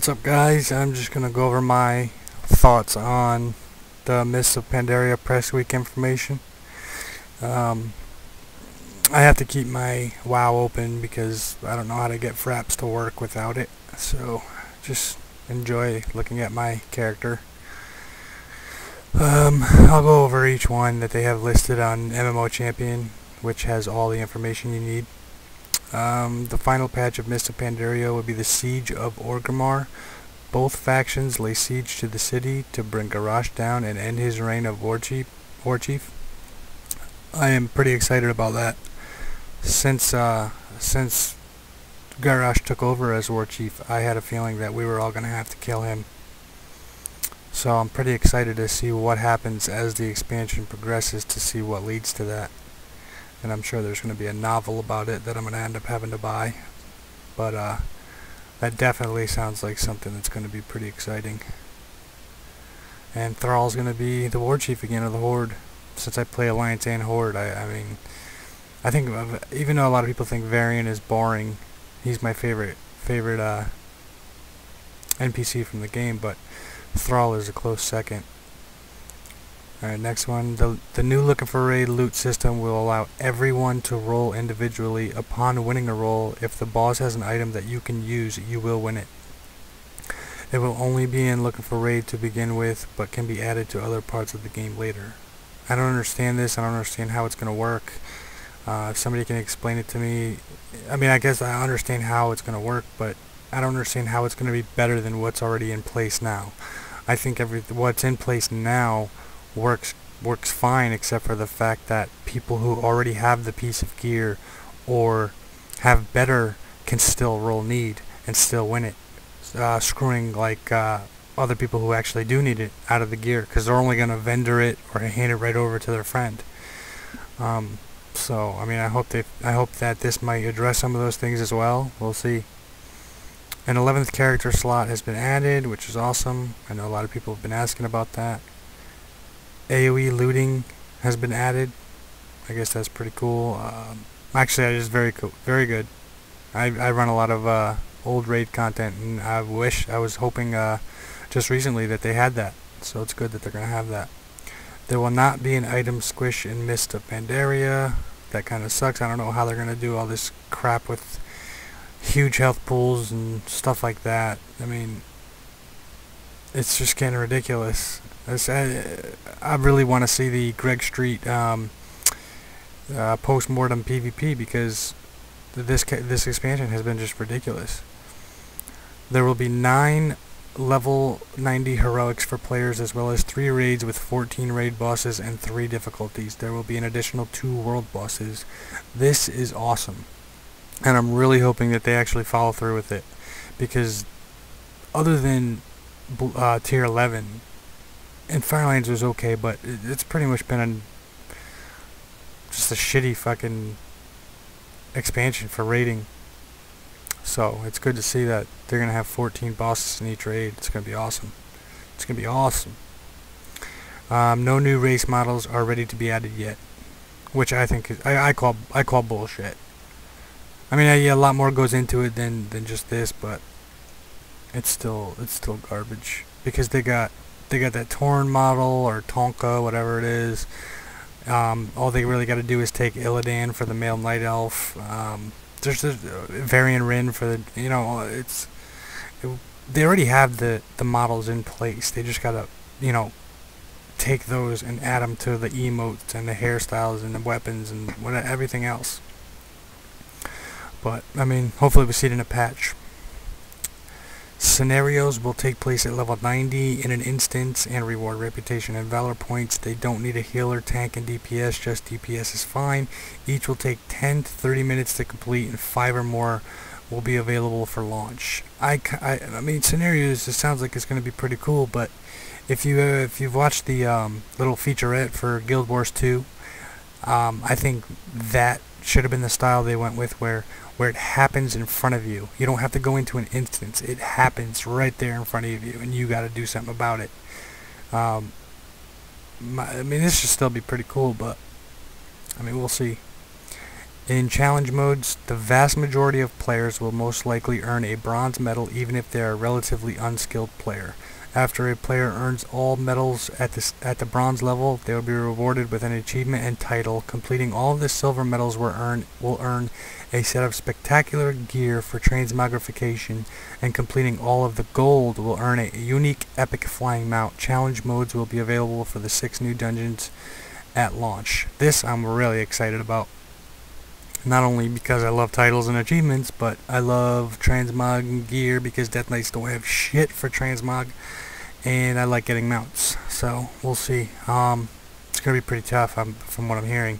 What's up, guys? I'm just gonna go over my thoughts on the Mists of Pandaria press week information. I have to keep my WoW open because I don't know how to get Fraps to work without it, so just enjoy looking at my character. I'll go over each one that they have listed on MMO Champion, which has all the information you need. The final patch of Mists of Pandaria will be the Siege of Grimmar. Both factions lay siege to the city to bring Garrosh down and end his reign of War Chief. I am pretty excited about that. Since Garrosh took over as War Chief, I had a feeling that we were all going to have to kill him. So I'm pretty excited to see what happens as the expansion progresses, to see what leads to that. And I'm sure there's going to be a novel about it that I'm going to end up having to buy. But that definitely sounds like something that's going to be pretty exciting. And Thrall's going to be the War Chief again of the Horde. Since I play Alliance and Horde, I think even though a lot of people think Varian is boring, he's my favorite NPC from the game, but Thrall is a close second. Alright, next one. The new Looking for Raid loot system will allow everyone to roll individually. Upon winning a roll, if the boss has an item that you can use, you will win it. It will only be in Looking for Raid to begin with, but can be added to other parts of the game later. I don't understand this. I don't understand how it's going to work. If somebody can explain it to me. I mean, I guess I understand how it's going to work, but I don't understand how it's going to be better than what's already in place now. I think what's in place now works fine, except for the fact that people who already have the piece of gear or have better can still roll need and still win it, screwing like other people who actually do need it out of the gear, because they're only going to vendor it or hand it right over to their friend. So I mean, I hope that this might address some of those things as well. We'll see. An 11th character slot has been added, which is awesome. I know a lot of people have been asking about that. AOE looting has been added. I guess that's pretty cool. Actually, that is very cool, very good. I run a lot of old raid content, and I was hoping just recently that they had that. So it's good that they're gonna have that. There will not be an item squish in Mists of Pandaria. That kind of sucks. I don't know how they're gonna do all this crap with huge health pools and stuff like that. I mean, it's just getting ridiculous. I really want to see the Greg Street post-mortem PvP, because this expansion has been just ridiculous. There will be 9 level 90 heroics for players, as well as 3 raids with 14 raid bosses and 3 difficulties. There will be an additional 2 world bosses. This is awesome, and I'm really hoping that they actually follow through with it, because other than tier 11, and Firelands was okay, but it's pretty much been just a shitty fucking expansion for raiding. So it's good to see that they're gonna have 14 bosses in each raid. It's gonna be awesome. It's gonna be awesome. No new race models are ready to be added yet, which I think is, I call bullshit. I mean, yeah, a lot more goes into it than just this, but it's still garbage, because they got that Torn model, or Tonka, whatever it is. All they really got to do is take Illidan for the male night elf. There's a Varian Rin for the, you know, they already have the models in place. They just got to, you know, take those and add them to the emotes and the hairstyles and the weapons and everything else. But I mean, hopefully we see it in a patch. Scenarios will take place at level 90 in an instance and reward reputation and valor points. They don't need a healer, tank, and DPS. Just DPS is fine. Each will take 10 to 30 minutes to complete, and 5 or more will be available for launch. I mean, scenarios, it sounds like it's going to be pretty cool, but if you've watched the little featurette for Guild Wars 2, I think that should have been the style they went with, where it happens in front of you. You don't have to go into an instance. It happens right there in front of you, and you got to do something about it. I mean, this should still be pretty cool, but I mean, we'll see. In challenge modes, the vast majority of players will most likely earn a bronze medal even if they are a relatively unskilled player. After a player earns all medals at the bronze level, they will be rewarded with an achievement and title. Completing all of the silver medals will earn a set of spectacular gear for transmogrification, and completing all of the gold will earn a unique epic flying mount. Challenge modes will be available for the 6 new dungeons at launch. This I'm really excited about. Not only because I love titles and achievements, but I love transmog gear because Death Knights don't have shit for transmog, and I like getting mounts. So we'll see. It's gonna be pretty tough from what I'm hearing.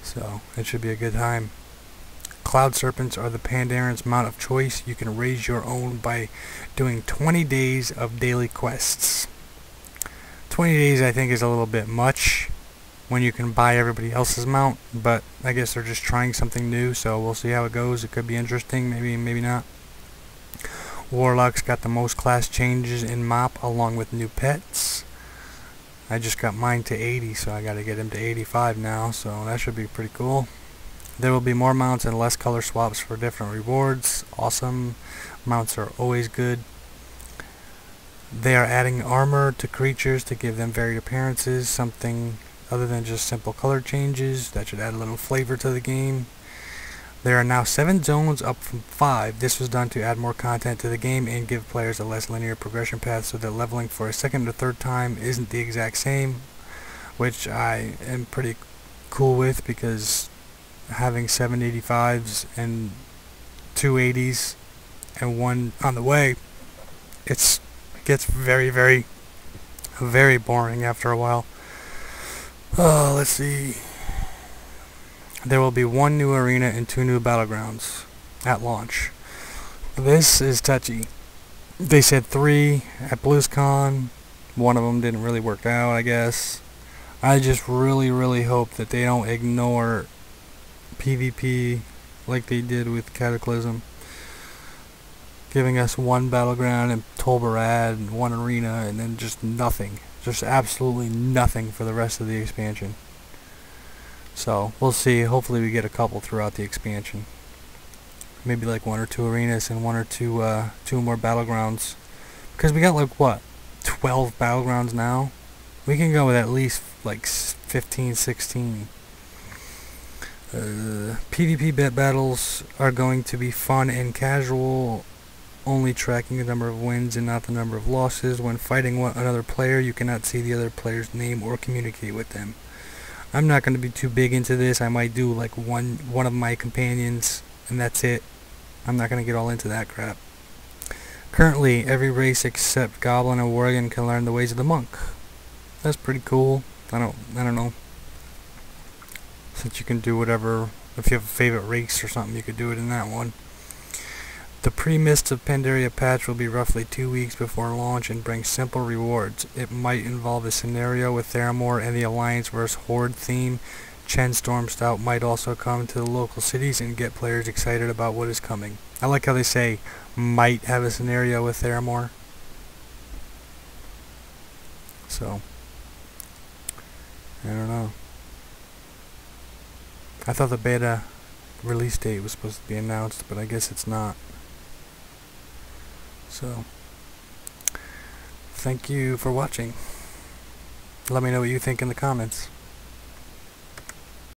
So it should be a good time. Cloud serpents are the Pandarian's mount of choice. You can raise your own by doing 20 days of daily quests. 20 days I think is a little bit much when you can buy everybody else's mount, but I guess they're just trying something new, so we'll see how it goes. It could be interesting, maybe not. Warlock's got the most class changes in MOP along with new pets. I just got mine to 80, so I gotta get him to 85 now, so that should be pretty cool. There will be more mounts and less color swaps for different rewards. Awesome. Mounts are always good. They are adding armor to creatures to give them varied appearances, something other than just simple color changes. That should add a little flavor to the game. There are now 7 zones up from 5. This was done to add more content to the game and give players a less linear progression path so that leveling for a second or third time isn't the exact same, which I am pretty cool with, because having 7 85s and 2 80s and 1 on the way, it gets very, very, very boring after a while. Let's see. There will be 1 new arena and 2 new battlegrounds at launch. This is touchy. They said 3 at BlizzCon. One of them didn't really work out, I guess. I just really, really hope that they don't ignore PvP like they did with Cataclysm, giving us 1 battleground and Tolbarad and 1 arena, and then just nothing. Just absolutely nothing for the rest of the expansion. So we'll see. Hopefully we get a couple throughout the expansion. Maybe like 1 or 2 arenas and 1 or 2 more battlegrounds. Because we got like what, 12 battlegrounds now? We can go with at least like 15, 16. PvP bet battles are going to be fun and casual, only tracking the number of wins and not the number of losses. When fighting another player, you cannot see the other player's name or communicate with them. I'm not going to be too big into this. I might do like one of my companions, and that's it. I'm not going to get all into that crap. Currently, every race except Goblin and Worgen can learn the ways of the monk. That's pretty cool. I don't know. Since you can do whatever, if you have a favorite race or something, you could do it in that one. The pre-Mists of Pandaria patch will be roughly 2 weeks before launch and bring simple rewards. It might involve a scenario with Theramore and the Alliance vs. Horde theme. Chen Stormstout might also come to the local cities and get players excited about what is coming. I like how they say, might have a scenario with Theramore. So, I don't know. I thought the beta release date was supposed to be announced, but I guess it's not. So, thank you for watching. Let me know what you think in the comments.